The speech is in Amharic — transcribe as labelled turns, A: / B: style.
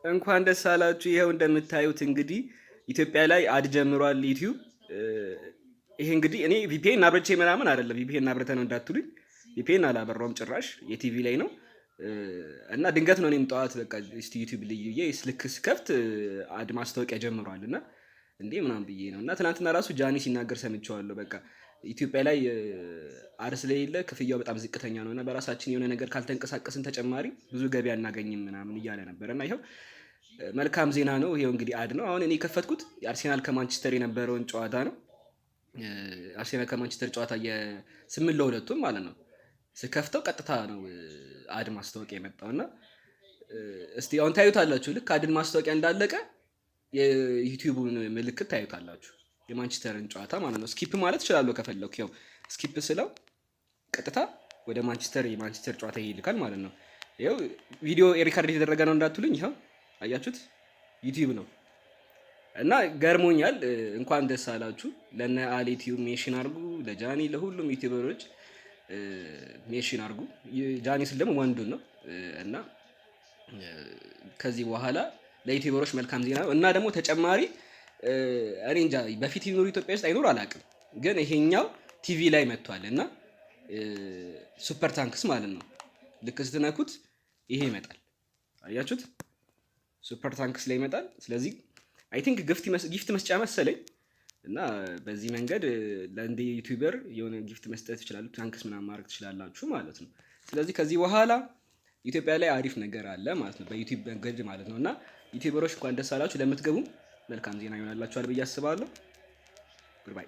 A: እንኳን ደስ አላችሁ። ይኸው እንደምታዩት እንግዲህ ኢትዮጵያ ላይ አድ ጀምሯል ዩቲዩብ። ይሄ እንግዲህ እኔ ቪፒኤን አብርቼ ምናምን አይደለም፣ ቪፒኤን አብርተ ነው እንዳትሉኝ። ቪፒኤን አላበራውም ጭራሽ፣ የቲቪ ላይ ነው እና ድንገት ነው እኔም ጠዋት በቃ እስቲ ዩቲዩብ ልዩዬ ስልክ ስከፍት አድ ማስታወቂያ ጀምሯል እና እንዴ ምናምን ብዬ ነው እና ትናንትና ራሱ ጃኒ ሲናገር ሰምቼዋለሁ። በቃ ኢትዮጵያ ላይ አድ ስለሌለ ክፍያው በጣም ዝቅተኛ ነው እና በራሳችን የሆነ ነገር ካልተንቀሳቀስን ተጨማሪ ብዙ ገቢ አናገኝም ምናምን እያለ ነበር እና ይኸው መልካም ዜና ነው። ይኸው እንግዲህ አድ ነው። አሁን እኔ የከፈትኩት የአርሴናል ከማንቸስተር የነበረውን ጨዋታ ነው። አርሴናል ከማንቸስተር ጨዋታ የ8-2 ማለት ነው። ስከፍተው ቀጥታ ነው አድ ማስታወቂያ የመጣው እና እስቲ አሁን ታዩታላችሁ። ልክ አድን ማስታወቂያ እንዳለቀ የዩቲዩቡን ምልክት ታዩታላችሁ፣ የማንቸስተርን ጨዋታ ማለት ነው። ስኪፕ ማለት እችላለሁ ከፈለኩ። ያው ስኪፕ ስለው ቀጥታ ወደ የማንቸስተር ጨዋታ ይልካል ማለት ነው። ይኸው ቪዲዮ ሪካርድ የተደረገ ነው እንዳትሉኝ፣ ይኸው አያችሁት፣ ዩቲዩብ ነው እና ገርሞኛል። እንኳን ደስ አላችሁ። ለነ አሊ ቲዩብ ሜንሽን አድርጉ፣ ለጃኒ፣ ለሁሉም ዩቲዩበሮች ሜንሽን አድርጉ። ጃኒ ስል ደግሞ ወንዱን ነው እና ከዚህ በኋላ ለዩቲዩበሮች መልካም ዜና ነው እና ደግሞ ተጨማሪ እኔ እንጃ በፊት ይኖሩ ኢትዮጵያ ውስጥ አይኖር አላውቅም፣ ግን ይሄኛው ቲቪ ላይ መጥቷል እና ሱፐር ታንክስ ማለት ነው። ልክ ስትነኩት ይሄ ይመጣል። አያችሁት? ሱፐር ታንክስ ላይ ይመጣል። ስለዚህ አይ ቲንክ ጊፍት መስጫ መሰለኝ እና በዚህ መንገድ ለእንደ ዩቲዩበር የሆነ ጊፍት መስጠት ትችላላችሁ፣ ታንክስ ምናምን ማድረግ ትችላላችሁ ማለት ነው። ስለዚህ ከዚህ በኋላ ኢትዮጵያ ላይ አሪፍ ነገር አለ ማለት ነው፣ በዩቲዩብ መንገድ ማለት ነው እና ዩቲዩበሮች እንኳን ደስ አላችሁ። ለምትገቡም መልካም ዜና ይሆናላችኋል ብዬ አስባለሁ። ጉድባይ